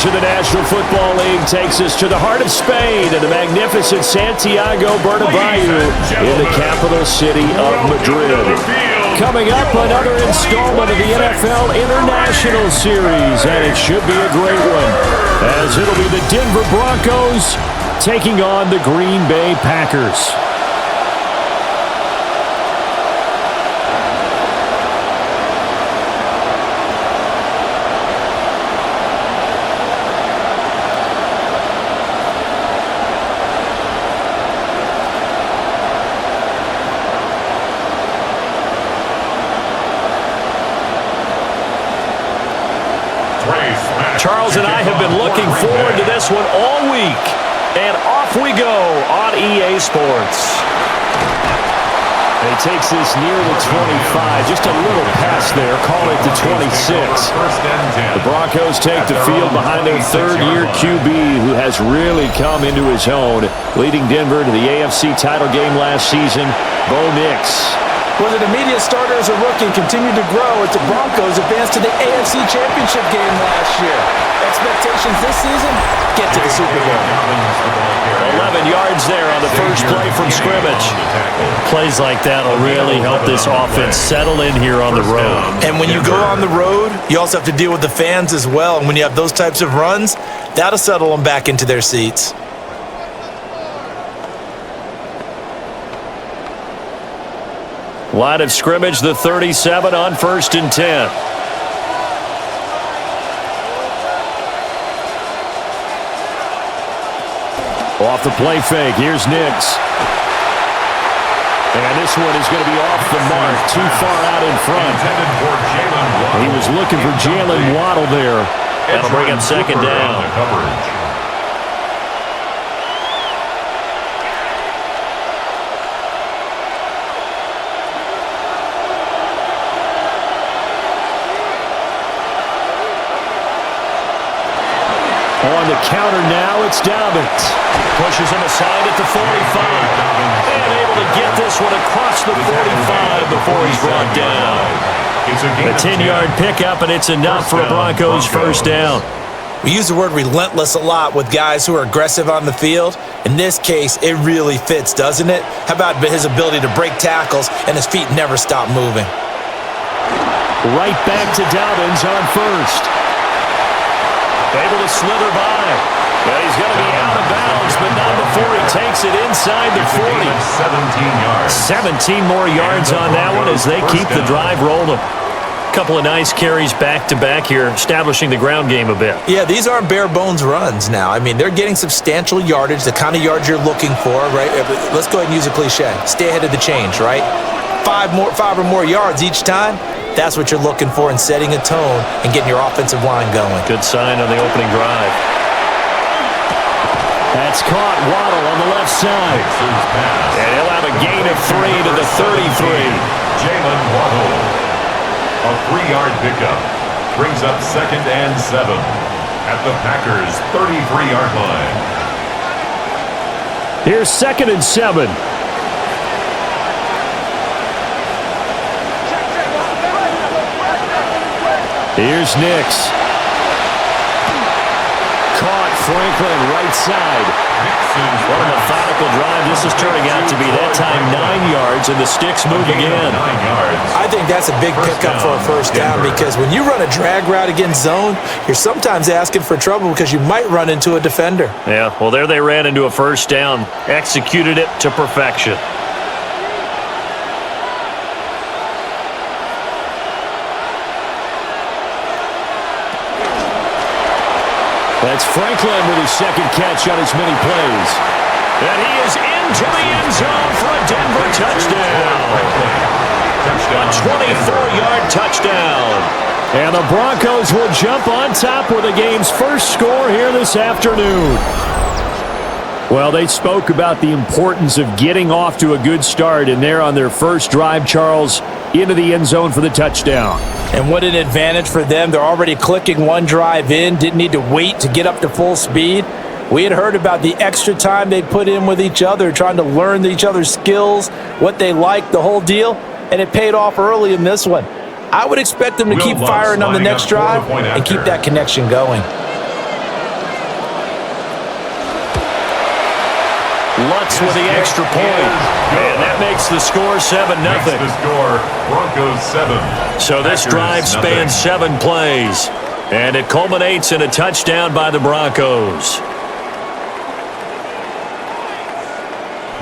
scrimmage of the National Football League takes us to the heart of Spain and the magnificent Santiago Bernabeu in the capital city of Madrid. Coming up, another installment of the NFL International Series, and it should be a great one, as it'll be the Denver Broncos taking on the Green Bay Packers. Charles and I have been looking forward to this one all week. And off we go on EA Sports. And he takes this near the 25. Just a little pass there. Call it the 26. The Broncos take the field behind their third-year QB, who has really come into his own, leading Denver to the AFC title game last season, Bo Nix. Was an immediate starter as a rookie and continued to grow as the Broncos advanced to the AFC Championship game last year. Expectations this season, get to the Super Bowl. 11 yards there on the first play from scrimmage. Plays like that will really help this offense settle in here on the road. And when you go on the road, you also have to deal with the fans as well. And when you have those types of runs, that'll settle them back into their seats. Line of scrimmage, the 37 on 1st and 10. Off the play fake, here's Nix. And this one is going to be off the mark, too far out in front. He was looking for Jalen Waddle there. That'll bring him second down. On the counter now, it's Dobbins. Pushes him aside at the 45. And able to get this one across the 45 before he's brought down. A 10-yard pickup, and it's enough for a Broncos first down. We use the word relentless a lot with guys who are aggressive on the field. In this case, it really fits, doesn't it? How about his ability to break tackles and his feet never stop moving? Right back to Dobbins on first. Able to slither by. But he's going to be out of bounds, but not before he takes it inside the 40. 17 yards. 17 more yards on that one as they keep the drive rolling. A couple of nice carries back-to-back here, establishing the ground game a bit. Yeah, these aren't bare-bones runs now. I mean, they're getting substantial yardage, the kind of yards you're looking for, right? Let's go ahead and use a cliche. Stay ahead of the change, right? Five or more yards each time. That's what you're looking for in setting a tone and getting your offensive line going. Good sign on the opening drive. That's caught. Waddle on the left side. And he'll have a gain of 3 to the 33. Jalen Waddle. A 3-yard pickup. Brings up 2nd and 7 at the Packers' 33-yard line. Here's 2nd and 7. Here's Nix. Caught. Franklin right side. What a methodical drive this is turning out to be. That time 9 yards, and the sticks move again. I think that's a big pickup for a first down because when you run a drag route against zone, you're sometimes asking for trouble because you might run into a defender. Yeah, well, there they ran into a first down. Executed it to perfection. That's Franklin with his second catch on as many plays. And he is into the end zone for a Denver touchdown. A 24-yard touchdown. And the Broncos will jump on top with the game's first score here this afternoon. Well, they spoke about the importance of getting off to a good start, and they're on their first drive, Charles, into the end zone for the touchdown. And what an advantage for them. They're already clicking one drive in, didn't need to wait to get up to full speed. We had heard about the extra time they put in with each other, trying to learn each other's skills, what they like, the whole deal, and it paid off early in this one. I would expect them to keep firing on the next drive and keep that connection going. Lutz with the extra point. And that makes the score 7-0. The score, Broncos 7. So this drive spans 7 plays. And it culminates in a touchdown by the Broncos.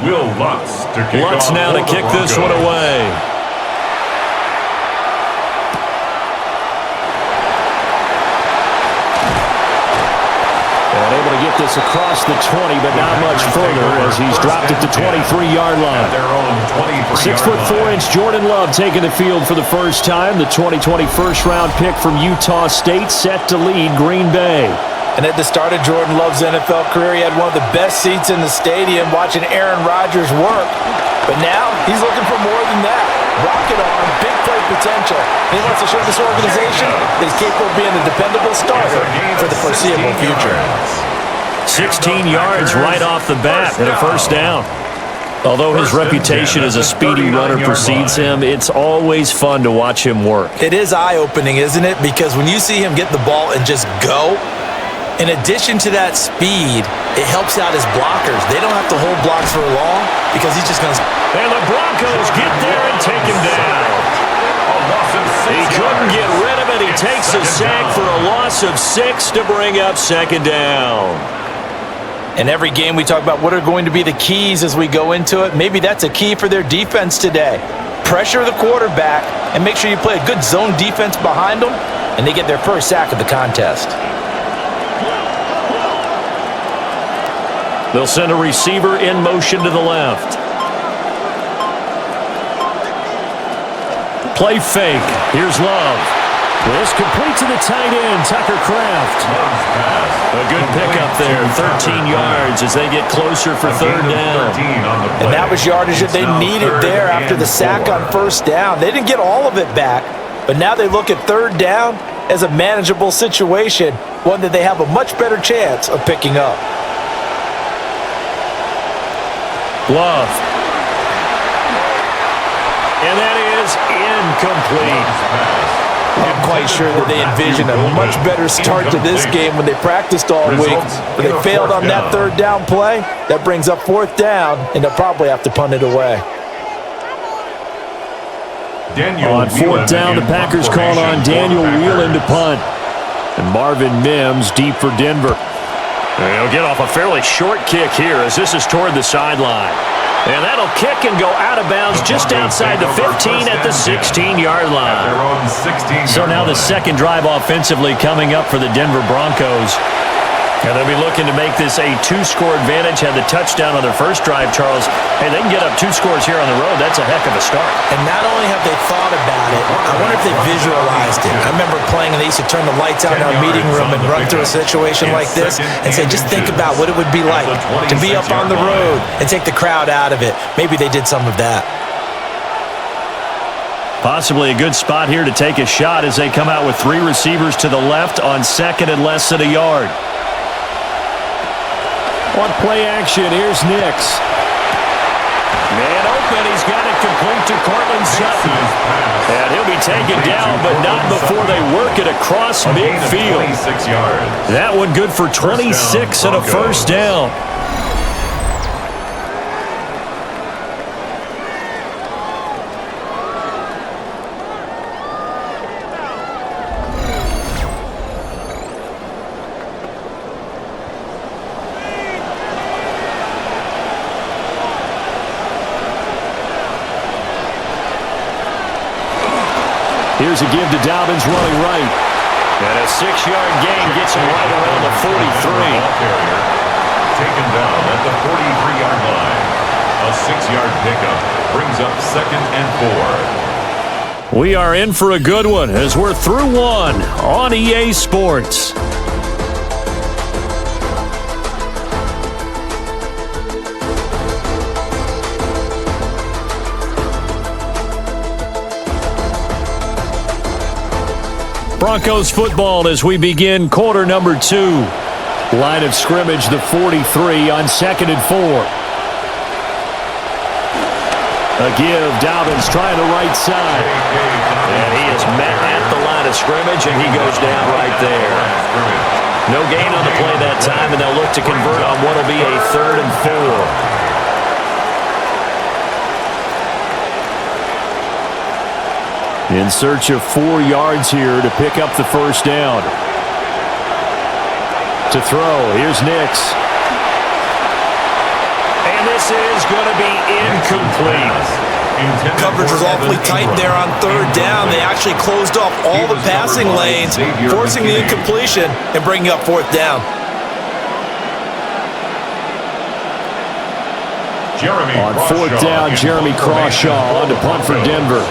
Will Lutz to kick Lutz off now to for the kick this Broncos. one away. And able to get this across the 20, but not much further as he's dropped at the 23-yard line. 6'4" Jordan Love taking the field for the first time. The 2020 first-round pick from Utah State set to lead Green Bay. And at the start of Jordan Love's NFL career, he had one of the best seats in the stadium watching Aaron Rodgers work. But now he's looking for more than that. Rocket arm, big play potential. He wants to show this organization that he's capable of being a dependable starter for the foreseeable future. 16 yards right off the bat and a first down. Although his reputation as a speedy runner precedes him, it's always fun to watch him work. It is eye-opening, isn't it? Because when you see him get the ball and just go, in addition to that speed, it helps out his blockers. They don't have to hold blocks for long because he's just going to... And the Broncos get there and take him down. He couldn't get rid of it. He takes a sack for a loss of 6 to bring up second down. In every game we talk about what are going to be the keys as we go into it. Maybe that's a key for their defense today. Pressure the quarterback and make sure you play a good zone defense behind them, and they get their first sack of the contest. They'll send a receiver in motion to the left. Play fake. Here's Love. This complete to the tight end, Tucker Kraft. A good pickup there, 13 yards as they get closer for third down. And that was yardage that they needed there after the sack on first down. They didn't get all of it back, but now they look at third down as a manageable situation, one that they have a much better chance of picking up. Love. And that is incomplete. I'm quite sure that they envisioned a much better start to this game when they practiced all week. But they failed on that third down play. That brings up fourth down, and they'll probably have to punt it away. On fourth down, the Packers call on Daniel Whelan to punt. And Marvin Mims deep for Denver. And he'll get off a fairly short kick here as this is toward the sideline. And that'll kick and go out of bounds just outside the 15 at the 16-yard line. So now the second drive offensively coming up for the Denver Broncos. And they'll be looking to make this a 2-score advantage. Had the touchdown on their first drive, Charles. Hey, they can get up 2 scores here on the road. That's a heck of a start. And not only have they thought about it, I wonder if they visualized it. I remember playing and they used to turn the lights out in our meeting room and run through a situation like this and say, just think about what it would be like to be up on the road and take the crowd out of it. Maybe they did some of that. Possibly a good spot here to take a shot as they come out with 3 receivers to the left on second and less than a yard. On play action, here's Nix. Man open, he's got it complete to Cortland Sutton. And he'll be taken down, but not before they work it across midfield. That one good for 26 and a first down. Here's a give to Dobbins running right. And a 6-yard gain gets him right around the 43. Taken down at the 43-yard line. A 6-yard pickup brings up second and 4. We are in for a good one as we're through one on EA Sports. Broncos football as we begin quarter number 2. Line of scrimmage, the 43 on second and 4. A give, Dobbins trying the right side. And he is met at the line of scrimmage, and he goes down right there. No gain on the play that time, and they'll look to convert on what will be a third and 4. In search of 4 yards here to pick up the first down. To throw, here's Nix. And this is going to be incomplete. Coverage was awfully tight there on third down. They actually closed off all the passing lanes, forcing the incompletion and bringing up fourth down. On fourth down, Jeremy Crawshaw on to punt for Denver.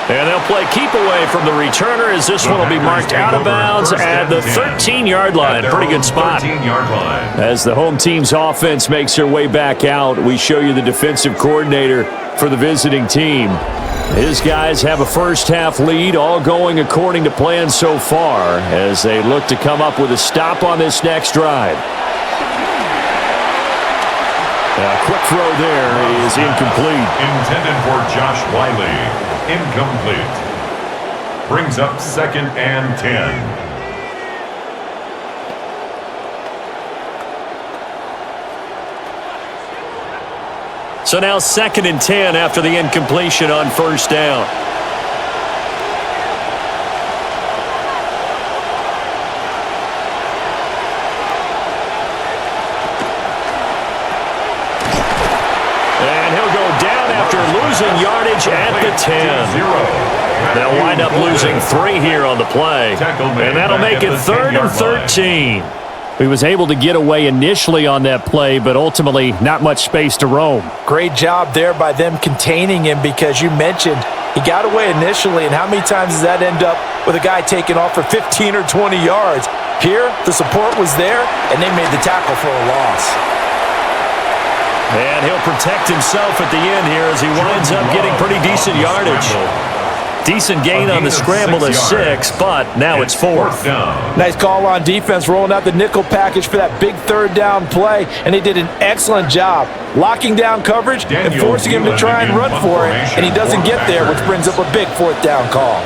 And they'll play keep away from the returner as this one will be marked out of bounds at the 13-yard line. Pretty good spot. As the home team's offense makes their way back out, we show you the defensive coordinator for the visiting team. His guys have a first-half lead, all going according to plan so far as they look to come up with a stop on this next drive. A quick throw there is incomplete. Intended for Josh Wiley. Incomplete. Brings up 2nd and 10. So now 2nd and 10 after the incompletion on first down. And he'll go down after losing yardage at the 10. They'll wind up losing 3 here on the play. And that'll make it 3rd and 13. He was able to get away initially on that play, but ultimately not much space to roam. Great job there by them containing him because you mentioned he got away initially, and how many times does that end up with a guy taking off for 15 or 20 yards? Here, the support was there, and they made the tackle for a loss. And he'll protect himself at the end here as he winds up getting pretty decent yardage. Decent gain on the scramble to 6, but now it's 4th. Nice call on defense, rolling out the nickel package for that big third down play, and they did an excellent job locking down coverage and forcing him to try and run for it, and he doesn't get there, which brings up a big fourth down call.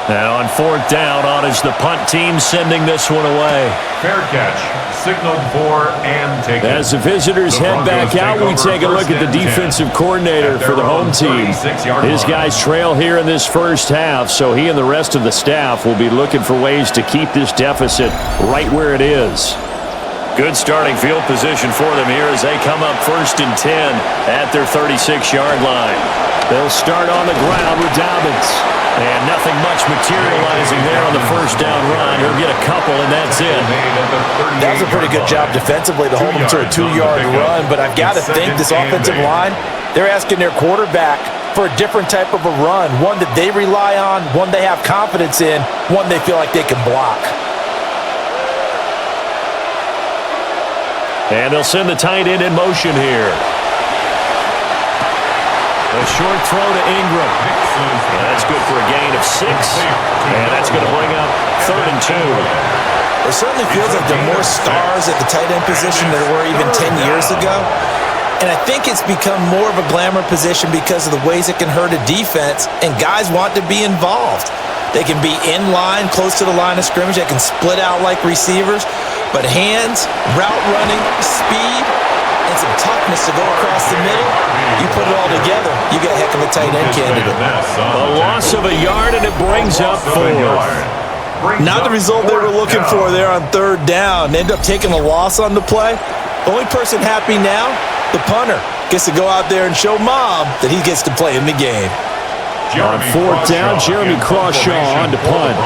Now on fourth down, on is the punt team sending this one away. Fair catch, signaled for and taken. As the visitors head back out, we take a look at the defensive coordinator for the home team. His guys trail here in this first half, so he and the rest of the staff will be looking for ways to keep this deficit right where it is. Good starting field position for them here as they come up 1st and 10 at their 36-yard line. They'll start on the ground with Dobbins. And nothing much materializing there on the first down run. He'll get a couple, and that's it. That was a pretty good job defensively to hold him to a 2-yard run, but I've got to think this offensive line, they're asking their quarterback for a different type of a run, one that they rely on, one they have confidence in, one they feel like they can block. And they'll send the tight end in motion here. A short throw to Ingram. That's good for a gain of 6. And that's going to bring up 3rd and 2. It certainly feels like there are more stars at the tight end position than there were even 10 years ago. And I think it's become more of a glamour position because of the ways it can hurt a defense, and guys want to be involved. They can be in line, close to the line of scrimmage. They can split out like receivers. But hands, route running, speed, and some toughness to go across the middle, you put it all together, you get a heck of a tight end candidate. A loss of a yard, and it brings up 4th. Not the result they were looking for there on third down. They end up taking a loss on the play. The only person happy now, the punter, gets to go out there and show mom that he gets to play in the game. On fourth down, Jeremy Crawshaw on to punt.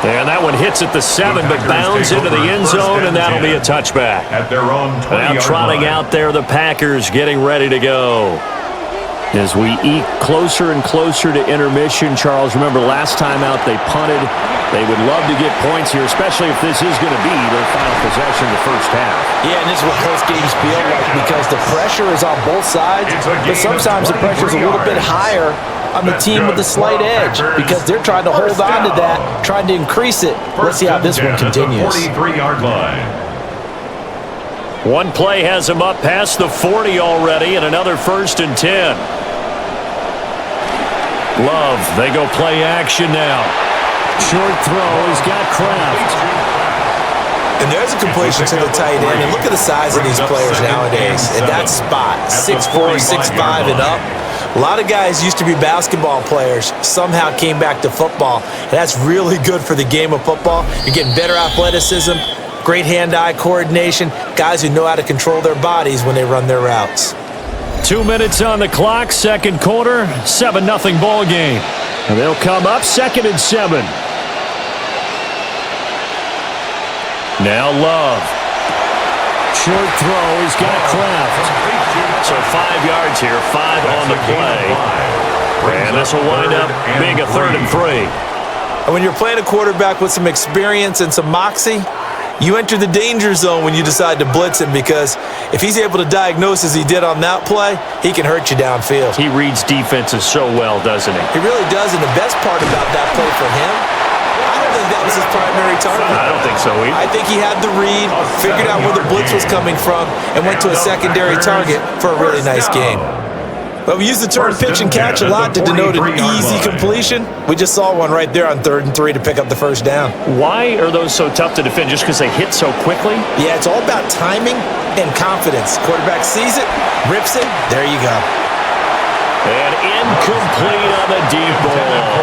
And that one hits at the 7, but bounds into the end zone, and that'll be a touchback. At their own 20-yard now trotting out there, the Packers getting ready to go. As we eke closer and closer to intermission, Charles, remember last time out they punted. They would love to get points here, especially if this is going to be their final possession of the first half. Yeah, and this is what close games feel like because the pressure is on both sides, but sometimes the pressure is a little bit higher on the team with the slight edge because they're trying to hold on to that, trying to increase it. Let's see how this one continues. 43-yard line. One play has him up past the 40 already, and another 1st and 10. Love, they go play action now. Short throw, he's got Kraft. And there's a completion to the tight end. And look at the size of these players nowadays. At that spot, 6'4", 6'5", and up. A lot of guys used to be basketball players, somehow came back to football. And that's really good for the game of football. You're getting better athleticism, great hand-eye coordination, guys who know how to control their bodies when they run their routes. 2 minutes on the clock, second quarter, 7-0 ball game. And they'll come up 2nd and 7. Now Love. Short throw, he's got Kraft. So 5 yards here, 5 on the play. And this will wind up being a 3rd and 3. And when you're playing a quarterback with some experience and some moxie, you enter the danger zone when you decide to blitz him, because if he's able to diagnose as he did on that play, he can hurt you downfield. He reads defenses so well, doesn't he? He really does, and the best part about that play for him, I don't think that was his primary target. I don't think so either. I think he had the read, figured out where the blitz was coming from, and went to a secondary target for a really nice game. But we use the term pitch and catch a lot to denote an easy completion. We just saw one right there on 3rd and 3 to pick up the first down. Why are those so tough to defend? Just because they hit so quickly? Yeah, it's all about timing and confidence. Quarterback sees it, rips it, there you go. And incomplete on the deep ball.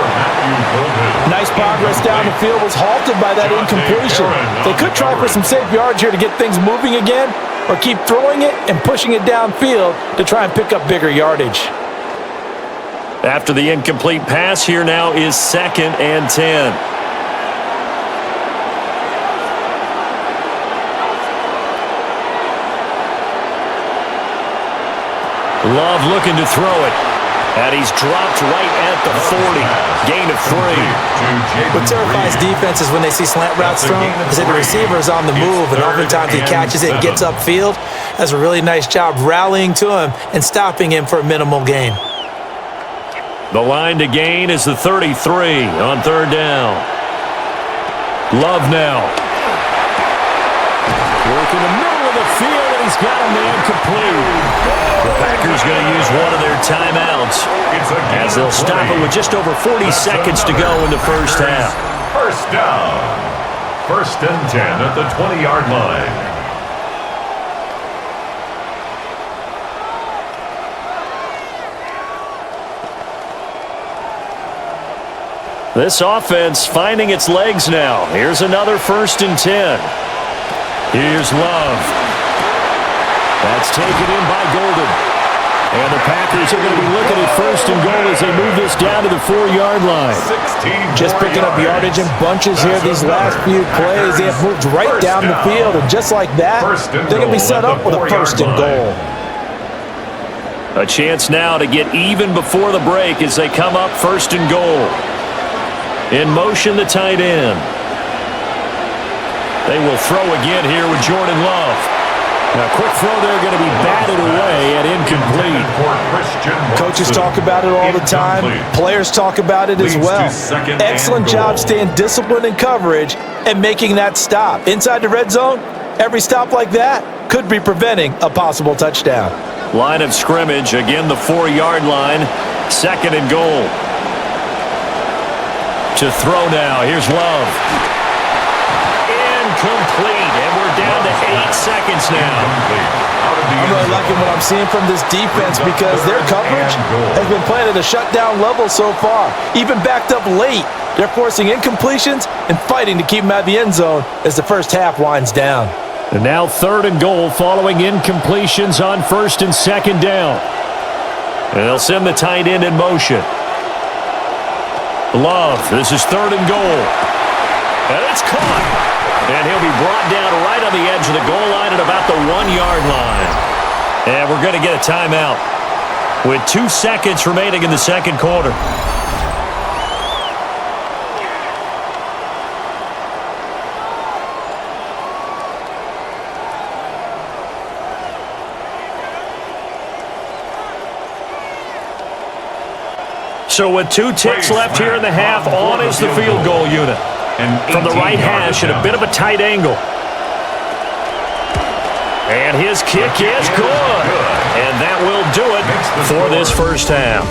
Nice progress down the field, was halted by that incompletion. They could try for some safe yards here to get things moving again, or keep throwing it and pushing it downfield to try and pick up bigger yardage. After the incomplete pass, here now is 2nd and 10. Love looking to throw it. And he's dropped right at the 40. Gain of 3. What terrifies defenses when they see slant routes thrown is that the receiver is on the move, and oftentimes he catches it and gets upfield. Does a really nice job rallying to him and stopping him for a minimal gain. The line to gain is the 33 on 3rd down. Love now. Work in the middle of the field, and he's got a man complete. The Packers going to use one of their timeouts as they'll stop it with just over 40 seconds to go in the first half. First down. 1st and 10 at the 20-yard line. This offense finding its legs now. Here's another 1st and 10. Here's Love. That's taken in by Golden. And the Packers are going to be looking at 1st and goal as they move this down to the 4-yard line. Just picking up yardage in bunches here these last few plays. They have moved right down the field, and just like that, they're going to be set up with a 1st and goal. A chance now to get even before the break as they come up 1st and goal. In motion, the tight end. They will throw again here with Jordan Love. Now, quick throw there, going to be batted away and incomplete. Coaches talk about it all the time. Players talk about it as well. Excellent job staying disciplined in coverage and making that stop. Inside the red zone, every stop like that could be preventing a possible touchdown. Line of scrimmage, again the 4-yard line. 2nd and goal. To throw now, here's Love. Incomplete, and we're down to 8 seconds now. I'm really liking what I'm seeing from this defense because their coverage has been playing at a shutdown level so far. Even backed up late, they're forcing incompletions and fighting to keep them out of the end zone as the first half winds down. And now 3rd and goal following incompletions on 1st and 2nd down. And they'll send the tight end in motion. Love, this is 3rd and goal. And it's caught. And he'll be brought down right on the edge of the goal line at about the 1-yard line. And we're going to get a timeout with 2 seconds remaining in the second quarter. So with 2 ticks left here in the half, on is the field goal unit. From the right hash at a bit of a tight angle. And his kick is good. And that will do it for this first half.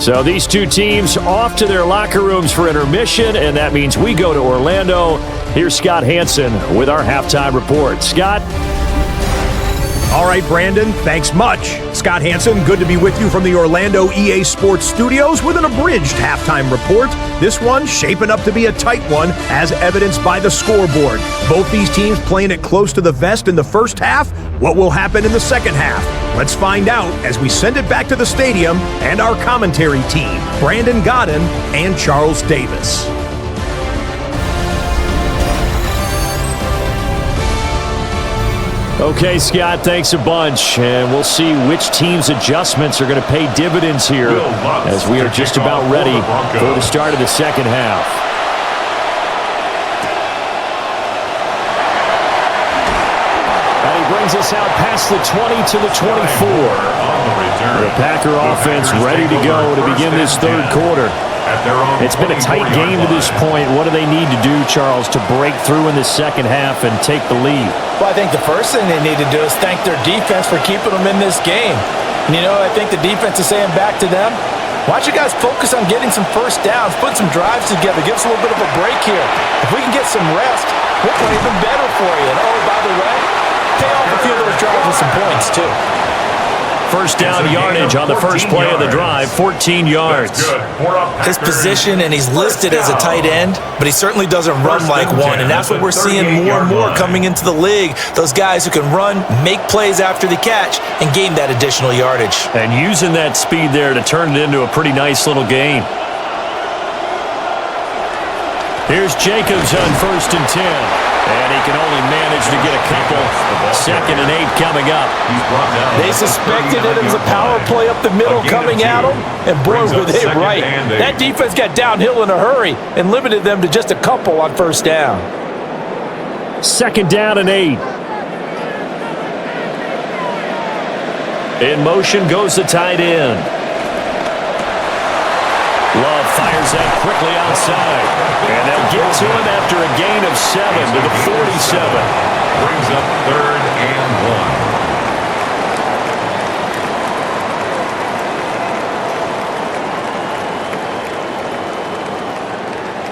So these two teams off to their locker rooms for intermission, and that means we go to Orlando. Here's Scott Hansen with our halftime report. Scott? All right, Brandon, thanks much. Scott Hansen, good to be with you from the Orlando EA Sports Studios with an abridged halftime report. This one shaping up to be a tight one, as evidenced by the scoreboard. Both these teams playing it close to the vest in the first half. What will happen in the second half? Let's find out as we send it back to the stadium and our commentary team, Brandon Godden and Charles Davis. Okay, Scott, thanks a bunch. And we'll see which team's adjustments are going to pay dividends here as we are just about ready for the start of the second half. And he brings us out past the 20 to the 24. The Packer offense ready to go to begin this third quarter. It's been a tight game to this point. What do they need to do, Charles, to break through in the second half and take the lead? Well, I think the first thing they need to do is thank their defense for keeping them in this game. And, you know, I think the defense is saying back to them, why don't you guys focus on getting some first downs, put some drives together, give us a little bit of a break here. If we can get some rest, we'll play even better for you. And, oh, by the way, pay off a few of those drives with some points, too. First down yardage on the first play of the drive, 14 yards. His position, and he's listed as a tight end, but he certainly doesn't run like one, and that's what we're seeing more and more coming into the league. Those guys who can run, make plays after the catch, and gain that additional yardage. And using that speed there to turn it into a pretty nice little game. Here's Jacobs on 1st and 10. And he can only manage to get a couple. 2nd and 8 coming up. They suspected it was a power play up the middle coming at them, and boy, were they right. That defense got downhill in a hurry and limited them to just a couple on first down. 2nd down and 8. In motion goes the tight end. Love fires that quickly outside. And they'll get to him after a gain of 7 to the 47. Brings up 3rd and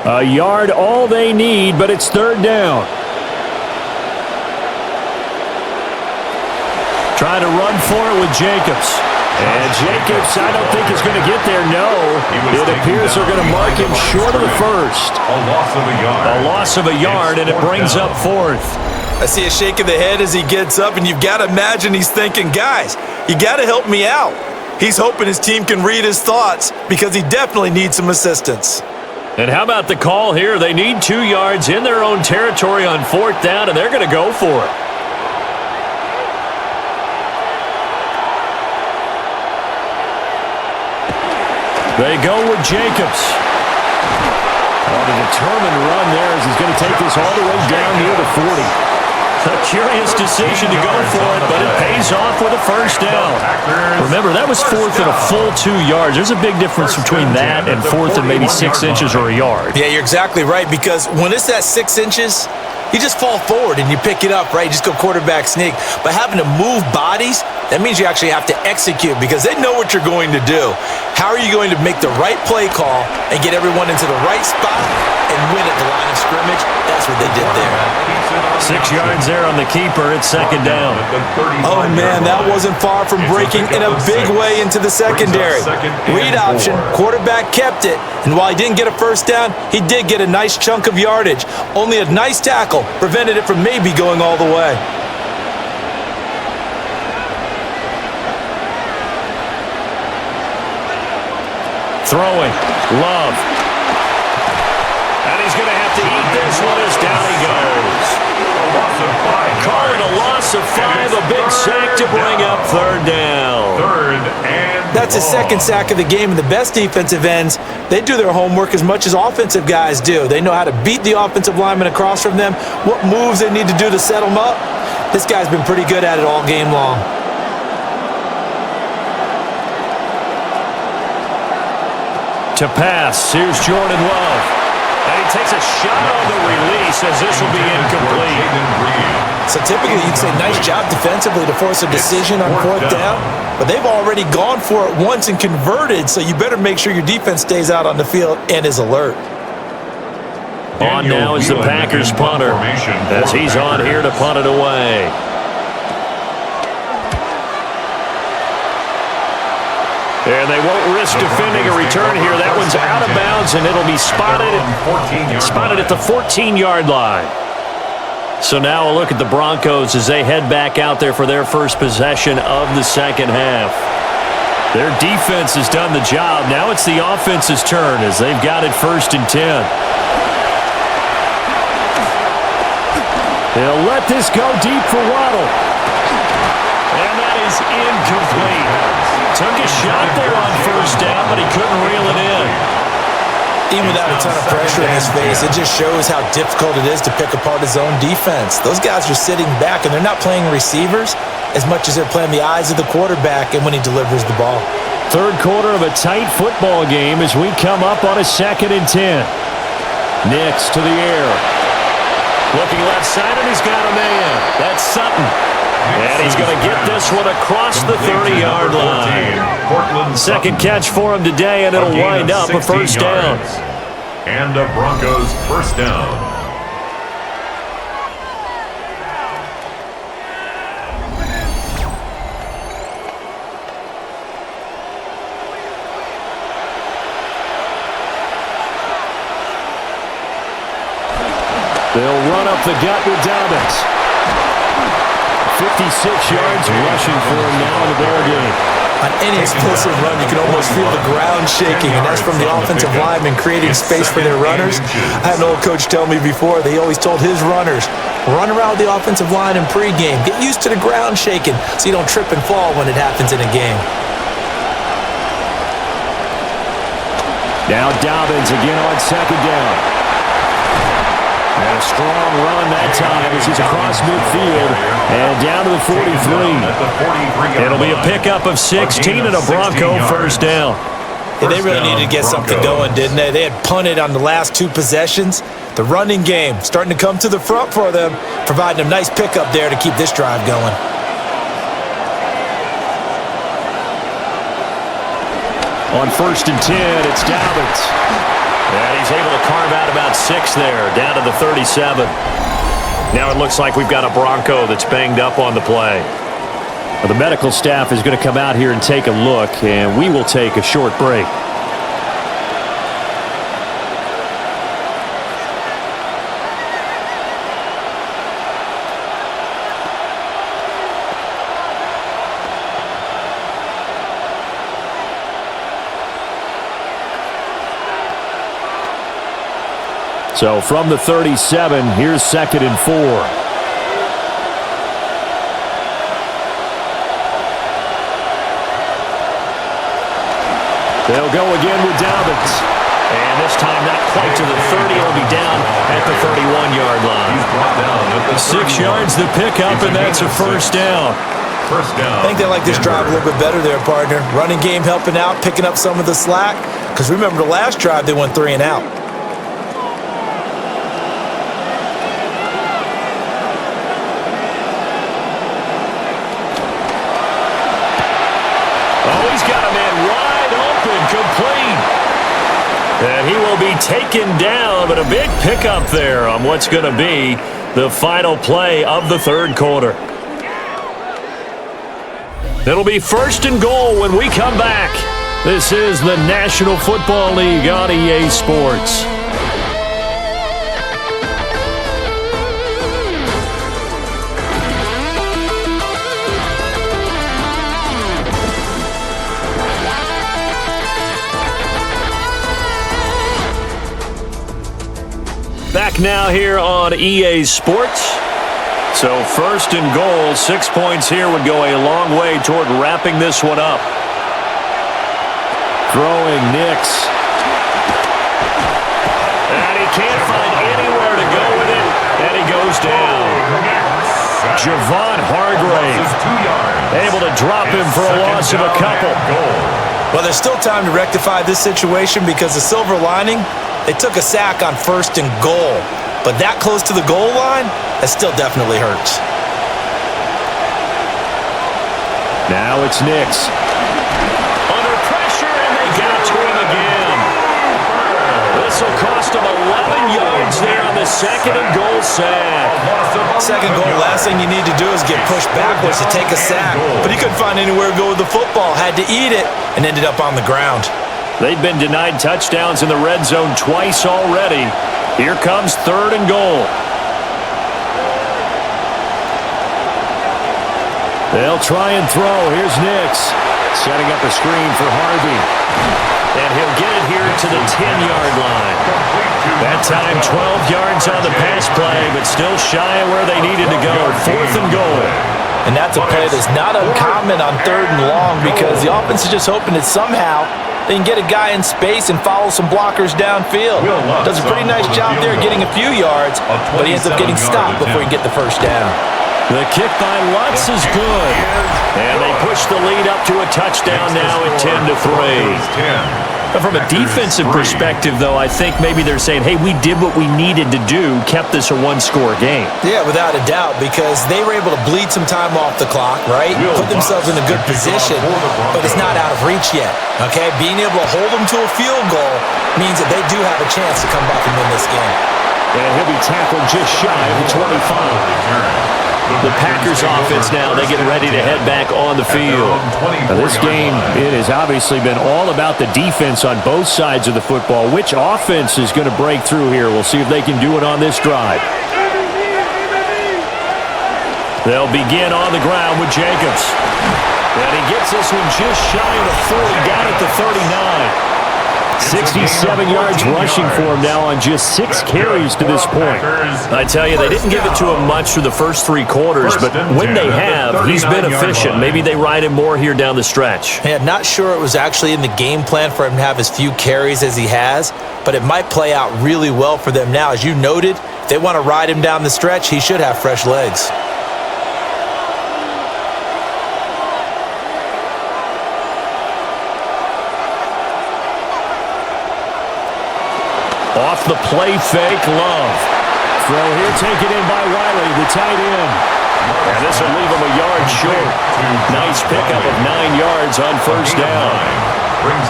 1. A yard all they need, but it's 3rd down. Trying to run for it with Jacobs. And Jacobs, I don't think is going to get there, no. It appears they're going to mark him short of the first. A loss of a yard. A loss of a yard, and it brings up 4th. I see a shake of the head as he gets up, and you've got to imagine he's thinking, guys, you got to help me out. He's hoping his team can read his thoughts because he definitely needs some assistance. And how about the call here? They need 2 yards in their own territory on 4th down, and they're going to go for it. They go with Jacobs. On a determined run there as he's going to take this all the way down near the 40. A curious decision to go for it, but it pays off with a first down. Remember, that was 4th and a full 2 yards. There's a big difference between that and 4th and maybe 6 inches or a yard. Yeah, you're exactly right, because when it's at 6 inches, you just fall forward and you pick it up, right? You just go quarterback sneak. But having to move bodies, that means you actually have to execute because they know what you're going to do. How are you going to make the right play call and get everyone into the right spot and win at the line of scrimmage? That's what they did there. 6 yards there on the keeper. It's 2nd down. Oh, man, that wasn't far from breaking in a big way into the secondary. Read option, quarterback kept it, and while he didn't get a first down, he did get a nice chunk of yardage. Only a nice tackle prevented it from maybe going all the way. Throwing. Love. And he's going to have to eat this one as down he goes. Calling a loss of 5, a big sack to bring up 3rd down. 3rd and That's his 2nd sack of the game, and the best defensive ends, they do their homework as much as offensive guys do. They know how to beat the offensive lineman across from them, what moves they need to do to set them up. This guy's been pretty good at it all game long. To pass, here's Jordan Love. And he takes a shot on the release as this will be incomplete. So typically you'd say nice job defensively to force a decision on fourth down, but they've already gone for it once and converted, so you better make sure your defense stays out on the field and is alert. On now is the Packers punter as he's on here to punt it away. And they won't risk defending a return here. That one's out of bounds, and it'll be spotted at the 14-yard line. So now a look at the Broncos as they head back out there for their first possession of the second half. Their defense has done the job. Now it's the offense's turn as they've got it 1st and 10. They'll let this go deep for Waddle. And that is incomplete. Took a shot there on 1st down, but he couldn't reel it in. Even without a ton of pressure in his face, it just shows how difficult it is to pick apart his own defense. Those guys are sitting back, and they're not playing receivers as much as they're playing the eyes of the quarterback and when he delivers the ball. Third quarter of a tight football game as we come up on a 2nd and 10. Nix to the air. Looking left side, and he's got a man. That's Sutton. And he's going to get this one across the 30-yard line. Second catch for him today, and it'll wind up a 1st down. And the Broncos 1st down. They'll run up the gut with Dobbins. 56 yards rushing for him now in the ball game. On any explosive run, you can almost feel the ground shaking, and that's from the offensive linemen creating space for their runners. I had an old coach tell me before, they always told his runners, run around the offensive line in pregame. Get used to the ground shaking so you don't trip and fall when it happens in a game. Now Dobbins again on 2nd down. And a strong run that time as he's across midfield and down to the 43. It'll be a pickup of 16 and a Bronco 1st down. Yeah, they really needed to get something going, didn't they? They had punted on the last 2 possessions. The running game starting to come to the front for them, providing a nice pickup there to keep this drive going. On 1st and 10, it's Dobbins. And he's able to carve out about 6 there, down to the 37. Now it looks like we've got a Bronco that's banged up on the play. Well, the medical staff is going to come out here and take a look, and we will take a short break. So from the 37, here's 2nd and 4. They'll go again with Dobbins. And this time not quite to the 30. It'll be down at the 31-yard line. 6 yards the pickup, and that's a 1st down. I think they like this drive a little bit better there, partner. Running game helping out, picking up some of the slack. Because remember the last drive, they went 3 and out. And he will be taken down, but a big pickup there on what's going to be the final play of the 3rd quarter. It'll be 1st and goal when we come back. This is the National Football League on EA Sports. Back now here on EA Sports. So 1st and goal, 6 points here would go a long way toward wrapping this one up. Throwing Nix. And he can't find anywhere to go with it. And he goes down. Javon Hargrave able to drop him for a loss of a couple. Well, there's still time to rectify this situation because the silver lining, they took a sack on 1st and goal. But that close to the goal line, that still definitely hurts. Now it's Nix. Under pressure, and they got to him again. This will cost him 11 yards there on the second and goal sack. Second goal, last thing you need to do is get pushed backwards to take a sack. But he couldn't find anywhere to go with the football. Had to eat it and ended up on the ground. They've been denied touchdowns in the red zone twice already. Here comes third and goal. They'll try and throw. Here's Nix. Setting up a screen for Harvey. And he'll get it here to the 10-yard line. That time 12 yards on the pass play, but still shy of where they needed to go. Fourth and goal. And that's a play that's not uncommon on third and long because the offense is just hoping that somehow they can get a guy in space and follow some blockers downfield. Does a pretty nice job there getting a few yards, but he ends up getting stopped before he can get the first down. The kick by Lutz is good. And they push the lead up to a touchdown now at 10-3. From a defensive perspective, though, I think maybe they're saying, hey, we did what we needed to do, kept this a one-score game. Yeah, without a doubt, because they were able to bleed some time off the clock, right? Put themselves in a good position, but it's not out of reach yet, okay? Being able to hold them to a field goal means that they do have a chance to come back and win this game. And he'll be tackled just shy of the 25. The Packers offense now, they get ready to head back on the field. Now, this game, it has obviously been all about the defense on both sides of the football. Which offense is going to break through here? We'll see if they can do it on this drive. They'll begin on the ground with Jacobs. And he gets this one just shy of the 40, down at the 39. 67 yards rushing for him now on just 6 carries to this point. I tell you, they didn't give it to him much through the first 3 quarters, but when they have, he's been efficient. Maybe they ride him more here down the stretch. Yeah, not sure it was actually in the game plan for him to have as few carries as he has, but it might play out really well for them now. As you noted, if they want to ride him down the stretch, he should have fresh legs. Off the play fake, Love. Throw here taken in by Wiley, the tight end. And this will leave him a yard short. Nice pickup of 9 yards on first down.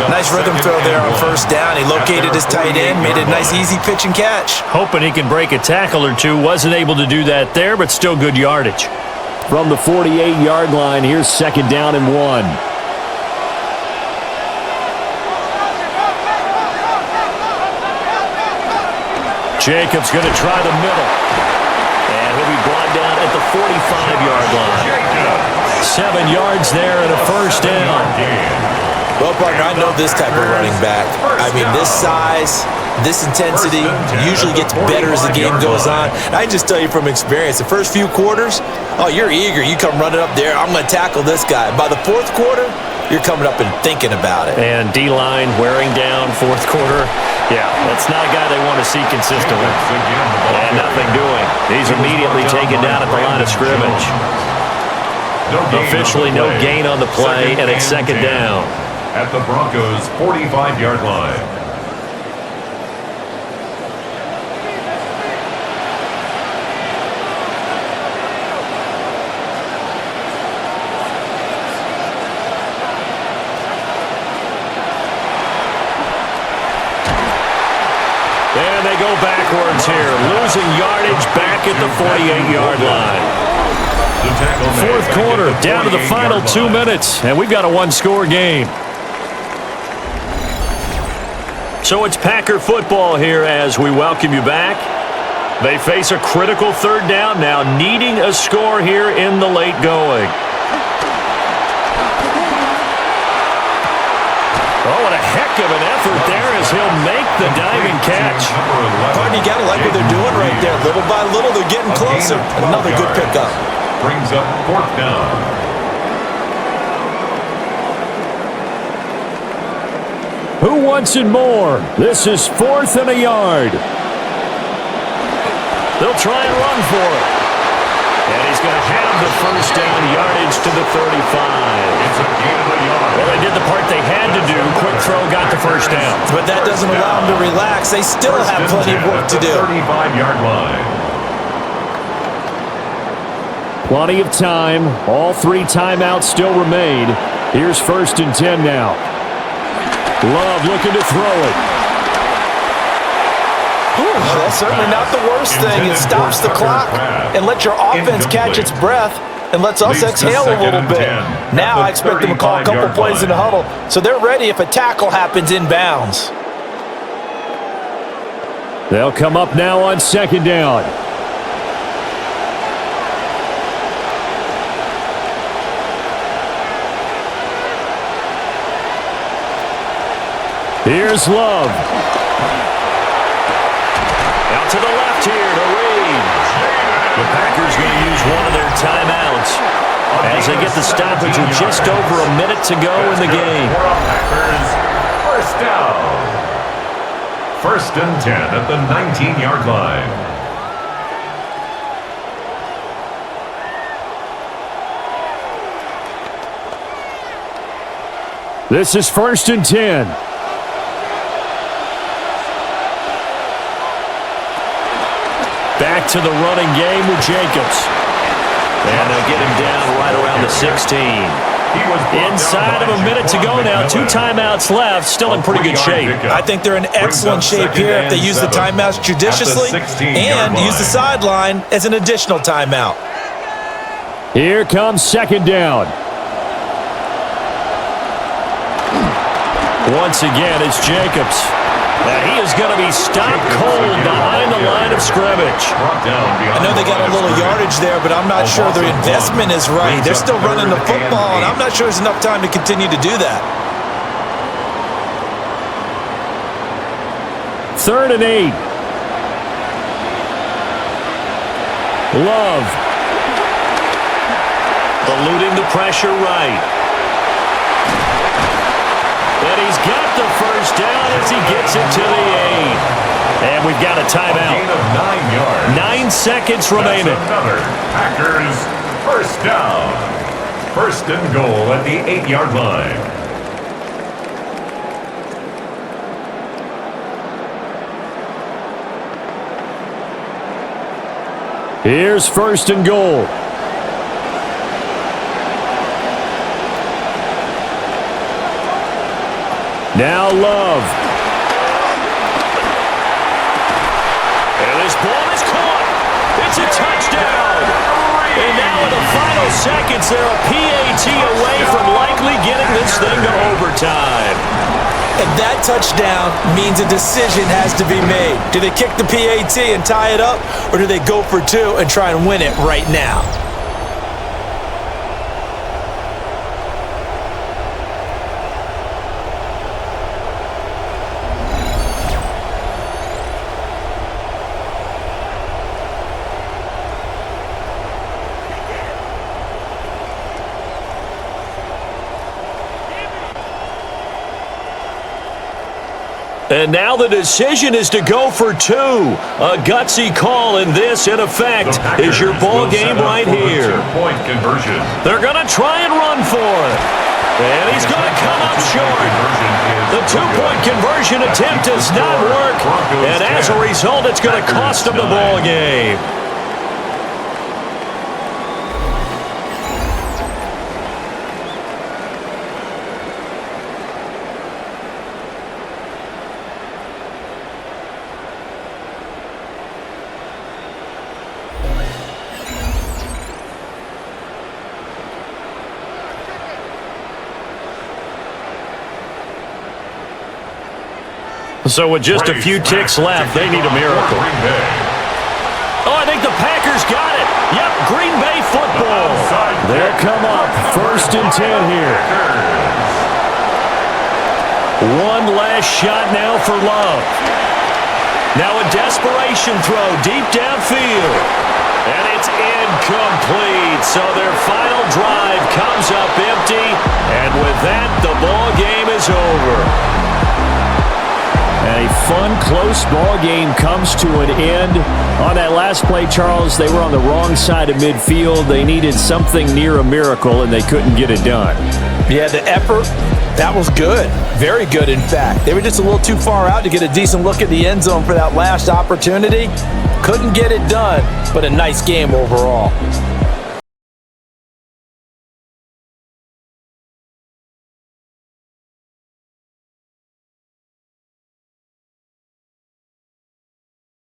Nice rhythm throw there on first down. He located his tight end, made a nice easy pitch and catch. Hoping he can break a tackle or two. Wasn't able to do that there, but still good yardage. From the 48-yard line, here's second down and 1. Jacobs going to try the middle. And he'll be brought down at the 45-yard line. 7 yards there and a first down. Well, partner, I know this type of running back. I mean, this size, this intensity usually gets better as the game goes on. And I just tell you from experience, the first few quarters, oh, you're eager. You come running up there, I'm going to tackle this guy. By the fourth quarter, you're coming up and thinking about it. And D-line wearing down fourth quarter. Yeah, that's not a guy they want to see consistently. And nothing doing. He's immediately taken down at the line of scrimmage. Officially no gain on the play, and it's second down. At the Broncos' 45-yard line. And they go backwards here, losing yardage back at the 48-yard line. Fourth quarter, down to the final 2 minutes, and we've got a one-score game. So it's Packer football here as we welcome you back. They face a critical third down now, needing a score here in the late going. Oh, what a heck of an effort there as he'll make the diving catch. Partner, you got to like what they're doing right there. Little by little, they're getting closer. Another good pickup. Brings up fourth down. Who wants it more? This is 4th and a yard. They'll try and run for it. And he's going to have the first down, yardage to the 35. It's a gain of a yard. Well, they did the part they had to do. Quick throw got the first down. But that doesn't allow them to relax. They still have plenty of work to do. 35-yard line. Plenty of time. All 3 timeouts still remain. Here's 1st and 10 now. Love looking to throw it. That's certainly not the worst thing. It stops the clock and lets your offense catch its breath and lets us exhale a little bit. Now I expect them to call a couple plays in the huddle, so they're ready if a tackle happens inbounds. They'll come up now on 2nd down. Here's Love. Out to the left here to Reed. The Packers going to use one of their timeouts as they get the stoppage with just over a minute to go in the game. Packers, 1st down. 1st and 10 at the 19-yard line. This is 1st and 10. Back to the running game with Jacobs. And they'll get him down right around the 16. Inside of a minute to go now. 2 timeouts left. Still in pretty good shape. I think they're in excellent shape here if they use the timeouts judiciously and use the sideline as an additional timeout. Here comes 2nd down. Once again, it's Jacobs. And he is going to be stopped cold behind the line of scrimmage. I know they got a little yardage there, but I'm not sure their investment is right. They're still running the football, and I'm not sure there's enough time to continue to do that. 3rd and 8. Love. Eluding the pressure right. And he's got the 1st down as he gets it to the 8. And we've got a timeout. A gain of 9 yards. 9 seconds remaining. That's another Packers 1st down. 1st and goal at the 8-yard line. Here's 1st and goal. Now Love. And this ball is caught. It's a touchdown. And now in the final seconds, they're a PAT away from likely getting this thing to overtime. And that touchdown means a decision has to be made. Do they kick the PAT and tie it up, or do they go for 2 and try and win it right now? And now the decision is to go for 2. A gutsy call, and this, in effect, is your ball game right here. Point conversion. They're going to try and run for it. And he's going to come up short. The 2-point conversion attempt does not work. And as a result, it's going to cost them the ball game. So with just a few ticks left, they need a miracle. Oh, I think the Packers got it. Yep, Green Bay football. They'll come up 1st and 10 here. One last shot now for Love. Now a desperation throw deep downfield. And it's incomplete. So their final drive comes up empty. And with that, the ball game is over. A fun, close ball game comes to an end. On that last play, Charles, they were on the wrong side of midfield. They needed something near a miracle, and they couldn't get it done. Yeah, the effort, that was good. Very good, in fact. They were just a little too far out to get a decent look at the end zone for that last opportunity. Couldn't get it done, but a nice game overall.